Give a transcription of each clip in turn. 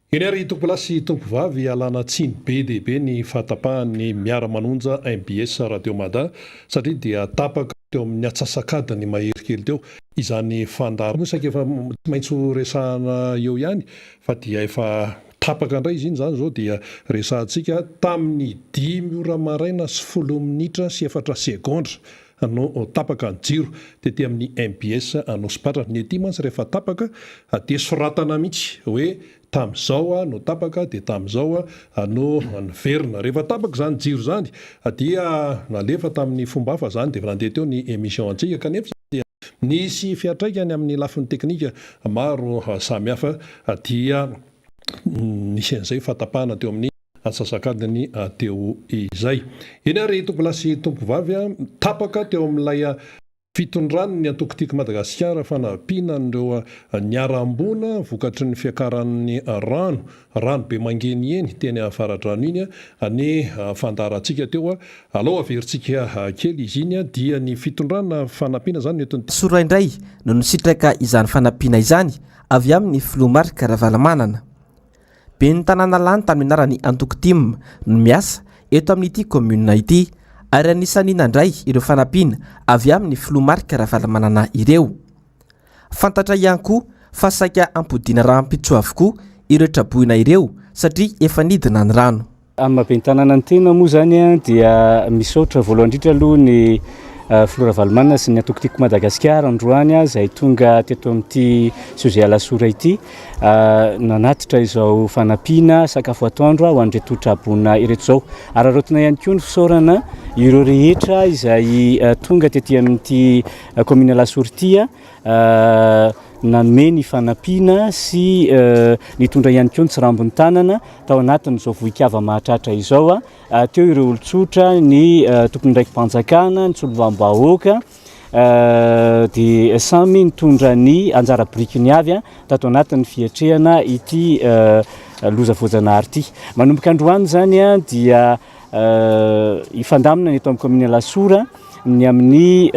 Janoary tompolasy tompovavy Alatsinainy be dehibe ny fahatapahan'ny Miara Manonja MBS Radio Mada satria dia tapaka teo amin'ny atsasakadiny maherikely teo izany fandarana saika efa maitso resahana eo ihany fa dia efa tapaka indray izy iny zany zao dia resahantsika tamin'ny 10 ora maraina sy 10 minitra sy 4 segondra anao tapaka ny jiro tety amin'ny MBS anao sipatra ny ety mantsy rehefa tapaka dia soratana mihitsy hoe tam'izao no tapaka dia tam'izao no niverina rehefa tapaka zany jiro zany dia nalefa tamin'ny fomba hafa zany dia nandeha teo ny émission antsika kanefa dia nisy fiatraikany amin'ny lafiny teknika maro samihafa dia nisy an'izay fatapahana teo amin'ny atsasakadiny teo izay. Eny ary tompolasy tompovavy tapaka teo amin'ilay fitondrano ny antokotiko Madagasikara fanampiana ireo niarambona vokatry ny fiakaran'ny rano be mangeny eny teny afaradrano iny ny fandarantsika teo aloha averintsika kely izy iny dia ny fitondrana fanampiana zany sora indray no nisitraka izany fanampiana izany avy amin'ny filomarika Ravalamanana. Be ny tanàna lany tamin'ny anarany Antokotim no miasa eto amin'ity commune ity ary anisany nandray ireo fanampiana avy amin'ny filomarika Ravalamanana ireo. Fantatra ihany koa fa saika ampodiana rahampitso avokoa ireo traboina ireo satria efa nidina ny rano. Amin'ny mabe ny tanàna ny tena moa zany dia misaotra voalohany indrindra aloha ny Flora Valmanana sy ny Antokotiko Madagasikara androany izay tonga teto amin'ity Janoary Alatsinainy ity nanatitra izao fanampiana sakafo atoandro ho an'ireto trabona ireto izao ary arotina ihany koa ny fisaorana ireo rehetra izay tonga tetỳ amin'ity commune Alatsinainy nanome ny fanampiana sy nitondra ihany koa ny tsirambony tanana tao anatin'izao vohikava mahatratra izao teo ireo olon-tsotra ny tompony ndraiky mpanjakana ny solovam-bahoaka dia samy nitondra ny anjara birikiny avy tato anatin'ny fiatrehana ity loza voajanahary ity. Manomboka androany zany dia ifandamina ny eto amin'ny commune Alatsinainy ny amin'ny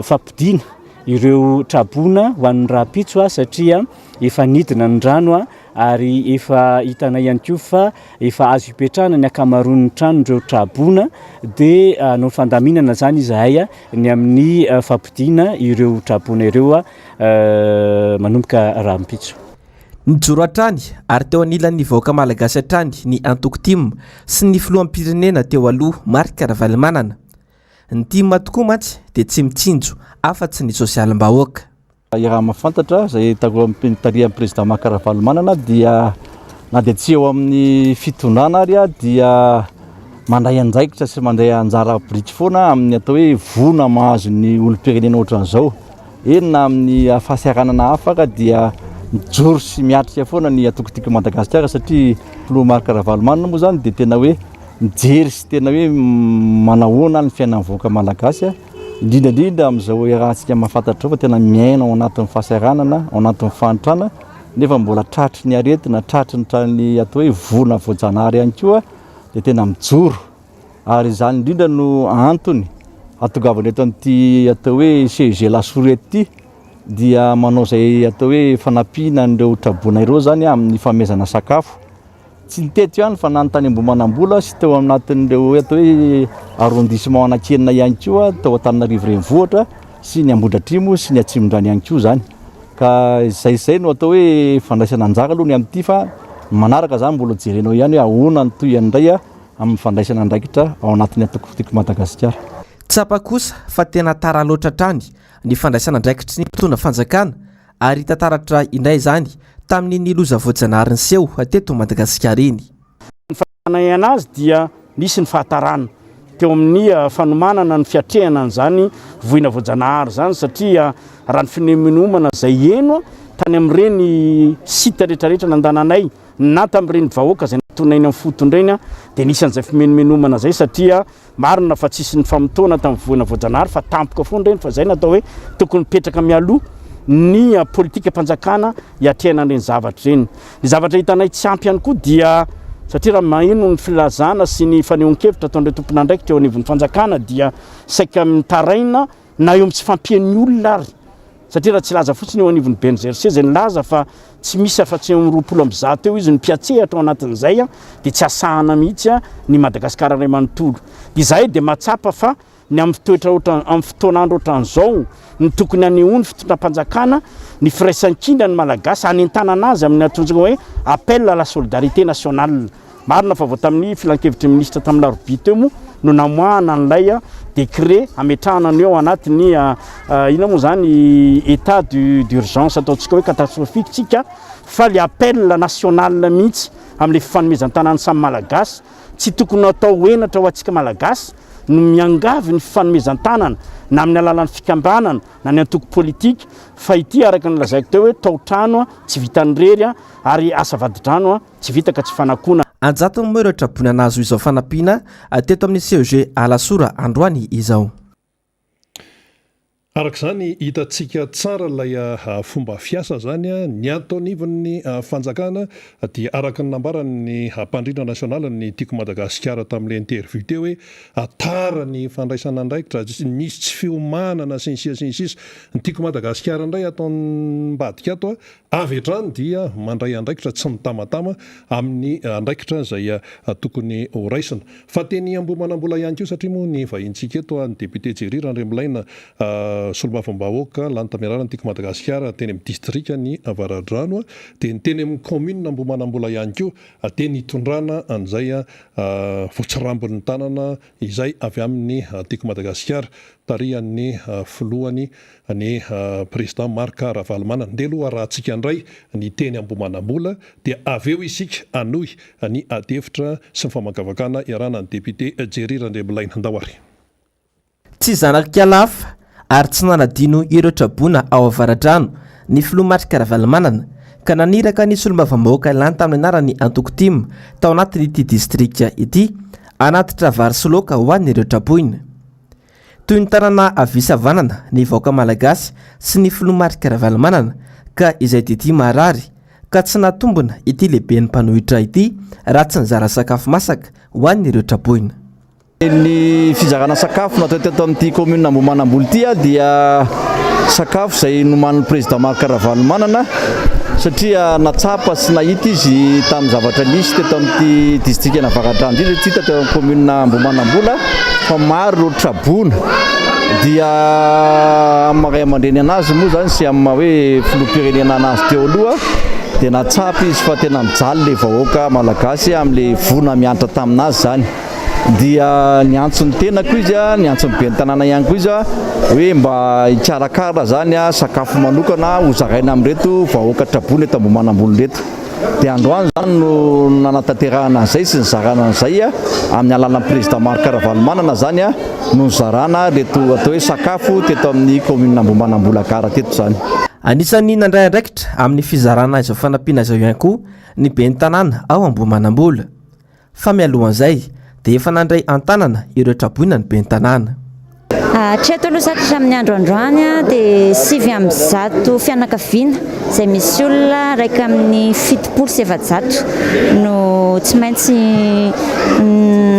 fampidiana ireo trabona ho an'ny rahampitso satria efa nidina ny rano ary efa hitana ihany koa fa efa azo hipetrahana ny akamaroan'ny trano ireo trabona dia no fandaminana zany izahay ny amin'ny fampidiana ireo trabona ireo manomboka rahampitso. Nijoro hatrany ary teo anilan'ny vahoaka malagasy hatrany ny Antokotim sy ny filoham-pirenena teo aloha marika Ravalamanana. Ny tima tokoa mantsy dia tsy mitsinjo afa-tsy ny sosialim-bahoaka. Raha mahafantatra izay taria président Marika Ravalamanana dia na dia tsy eo amin'ny fitondrana ary dia mandray anjaikitra sy mandray anjara biriky foana amin'ny atao hoe vona mahazo ny olom-pirenena ohatran'izao. Eny na amin'ny fahasiaranana hafa dia mijoro sy miatrika foana ny Antokotiko Madagasikara satria filoha Marika Ravalamanana moa zany dia tena hoe mijery sy tena hoe manahoana ny fiainan'ny vahoaka malagasy indrindra amin'izao rahantsika mahafantatra fa tena miaina ao anatin'ny fahasaranana ao anatin'ny fanitrana nefa mbola tratry ny aretina tratry ny trany atao hoe vona voajanahary ihany koa dia tena mijoro ary izany indrindra no antony atongavana eto amin'ity atao hoe Janoary Alatsinainy ity dia manao izay atao hoe fanampiana an'ireo trabona ireo zany amin'ny famezana sakafo. Tsy niteto ihany fa nanontany Ambohimanambola sy teo anatin'ireo atao hoe arrondissement Anankena ihany koa tao Antananarivo renivohitra sy ny Ambohidratrimo sy ny Atsimondrano ihany koa zany. Ka izay no atao hoe fandraisana anjara aloha ny amin'ity fa manaraka zany mbola jerenao ihany hoe ahoana ny tohiny indray amin'ny fandraisana andraikitra ao anatin'ny Antokotiko Madagasikara. Tsapa kosa fa tena tara loatra trany ny fandraisana andraikitry ny mpitondra fanjakana ary tantaratra indray zany tamin'ny loza voajanahary ny seho teto Madagasikara iny. Ny fananana azy dia nisy ny fahatarana teo amin'ny fanomanana ny fiatrehana zany voina voajanahary zany satria raha ny finemonomana izay eno tany amin'ireny sita rehetrarehetra nandananay na tamin'ireny vahoaka izay natonainy amin'ny fotondrainy dia nisy an'izay fimenomenomana zay satria marina fa tsisy ny famotona tamin'ny voina voajanahary fa tampoka foana ireny fa izay natao hoe tokony mipetraka mialoha ny politika mpanjakana hiatrehana ireny zavatra ireny. Ny zavatra hitanay tsy ampy ihany koa dia satria raha maheno ny filazana sy ny fanehoan-kevitra ataon'ireo tompon'andraikitra eo anivon'ny fanjakana dia saika mitaraina na eo amin'ny tsy fampian'ny olona ary satria raha tsy laza fotsiny eo anivon'ny BNZRC zay nilaza fa tsy misy afa-tsy roapolo amby zato eo izy ny mpiatsehatra ao anatin'izay dia tsy asahana mihitsy ny Madagasikara ray manontolo. Dia izay dia matsapa fa ny amin'ny fotoan'andro ohatran'izao ny tokony anehoany fitondram-panjakana ny firaisan-kina ny malagasy hanentana anazy amin'ny atonjona hoe appel à la solidarité nationale. Marina fa vao tamin'ny filan-kevitry ministra tamin'ny larobia teo moa no namoahana n'ilay décret ametrahana ny eo anatiny ina moa zany état d'urgence ataontsika hoe catastrophique tsika fa le appel national mihitsy amin'le fifanomezan-tanany samy malagasy tsy tokony atao henatra ho antsika malagasy no miangavy ny fifanomezan-tanana na amin'ny alalan'ny fikambanana na ny antoko politika fa ity araka ny lazaiko teo hoe tao-trano tsy vitany rery ary asa vadi-drano tsy vita ka tsy fanakona. Anjato moa ireo trabony anazy izao fanampiana teto amin'ny CEG Alasora androany izao. Arak'izany hitantsika tsara ilay fomba fiasa zany ny antonivon'ny fanjakana dia araka ny nambarany mpandrindra nasionala ny tiako Madagasikara tamin'ilay interview teo hoe atara ny fandraisana andraikitra misy tsy fiomanana sinsisa ny tiako Madagasikara indray ataony mbadika ato avy hatrany dia mandray andraikitra tsy mitamatama amin'ny andraikitra zay tokony ho raisina fa teny ambomanambola ihany koa satria moa ny vahintsika eto ny député Jerira Andremolaina solombavam-bahoaka lanitamerana ny tiako Madagasikara teny amin'ny distrika ny Avaradrano dia ny teny amin'ny commune ambomanambola ihany koa teny hitondrana an'izay voatsirambon'ny tanana izay avy amin'ny tiako Madagasikara tarihan'ny filohany ny président Marc Ravalomanana ndeha aloha rahantsika indray ny teny ambomanambola dia avy eo isika anohy ny adevitra sy ny famakavakana iarana ny député Jerira Andremolaina Janoary. Tsy zanak-kialafa ary tsy nanadino ireo trabona ao Avaradrano ny filoha Marc Ravalomanana ka naniraka ny solombavam-bahoaka lany tamin'ny anarany Antokotim tao anatin'ity distrika ity anatitra vary sy laoka ho an'ireo traboina. Toy ny tanàna avisavanana ny vahoaka malagasy sy ny filoha Marc Ravalomanana ka izay dity marary ka tsy natombona ity lehibe ny mpanohitra ity raha tsy nizara sakafo masaka ho an'ireo traboina. Ny fizarana sakafo natao teto amin'ity commune Ambomanamboly ity dia sakafo izay noman'ny président Marc Ravalomanana satria natsapa sy nahita izy tamin'ny zavatra nisy teto amin'ity distrika na Avaradrano indrindra tsy hita teo amin'ny commune Ambomanambola fa maro ireo trabona dia amin'ny maray aman-dreny anazy moa zany sy amin'ny hoe filoham-pirenena anazy teo aloha dia natsapa izy fa tena mijaly le vahoaka malagasy amin'le vona miantra taminazy zany. Dia ny antsony tenako izy ny antsony be ny tanàna ihany koa izy hoe mba hikarakara zany sakafo manokana ho zaraina amin'reto vahoaka trabona eto Ambomanamboly reto. Dia androany zany no nanatanterahana izay sy nizarana an'izay amin'ny alalan'ny président Marc Ravalomanana zany no nizarana reto atao hoe sakafo teto amin'ny commune Ambomanamboly Agara teto zany. Anisan'ny nandray andraikitra amin'ny fizarana izao fanampiana izao ihany koa ny be ny tanàna ao Ambomanamboly fa mialohan'izay dia efa nandray antanana ireo traboina ny be ny tanàna. Hatreto aloha satria amin'ny andro androany dia 9 fianakaviana izay misy olona raika amin'ny 700 no tsy maintsy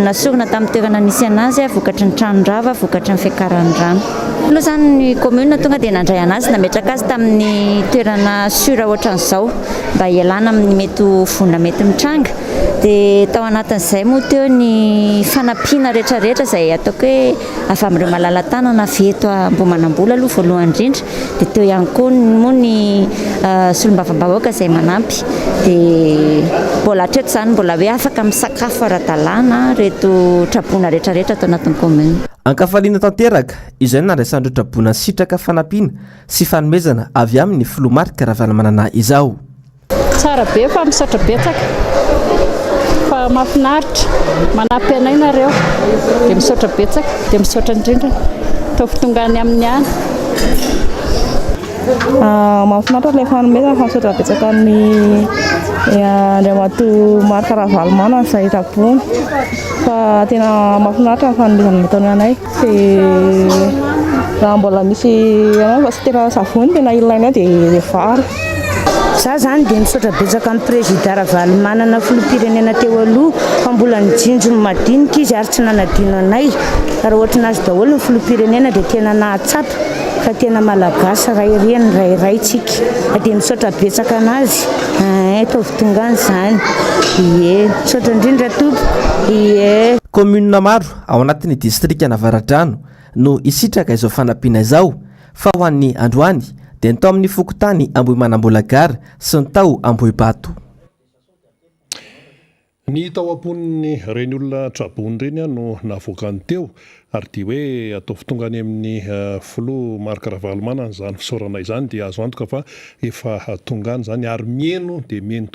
nasorona tamin'ny toerana nisy anazy vokatry ny tranondrava vokatry ny fiakaran-drano. Aloha zany ny commune tonga dia nandray anazy nametraka azy tamin'ny toerana sura ohatran'izao mba hialana amin'ny mety vonona mety mitranga. Dia tao anatin'izay moa teo ny fanampiana rehetrarehetra izay ataoko hoe avy amin'ireo malala-tanana avy eto Ambomanamboly aloha voalohany indrindra dia teo ihany koa moa ny solombavam-bahoaka izay manampy dia mbola hatreto izany mbola hoe afaka misakafo ara-dalàna reto trabona rehetrarehetra tao anatin'ny commune. Ankafaliana tanteraka izay nandraisan'ireo trabona sitraka fanampiana sy fanomezana avy amin'ny filoha Marc Ravalomanana izao. Tsara be fa misaotra betsaka fa mahafinaritra manampy anay nareo dia misaotra betsaka dia misaotra indrindra tofitongany amin'ny any. Mahafinaritra ilay fanomezana fa misaotra betsaka ny Andriamatoa Marc Ravalomanana izay trabona fa tena mahafinaritra ny fanomezana nataony anay dia raha mbola misy fa tsy tena savony tena ilaina dia vary. Za zany dia misaotra betsaka amin'ny président Ravalomanana filoham-pirenena teo aloha fa mbola nijinjo ny madinika izy ary tsy nanadino anay. Raha ohatra nazy daholo ny filoham-pirenena dia tena nahatsapa fa tena malagasy ray reny ray tsika. Dia misaotra betsaka anazy. Tovy tongany zany. Ie, misaotra indrindra tompo. Ie. Commune maro ao anatin'ny distrika Navaradrano no isitraka izao fanampiana izao fa ho an'ny androany dia ny tao amin'ny fokotany Ambohimanambolagara sy ny tao Ambohibato. Ny tao amponin'ny reny olona trabony reny no navoakany teo ary dia hoe atao fitonga any amin'ny filoha Marc Ravalomanana izany fisaorana izany dia azo antoka fa efa tongany izany ary mieno dia mieno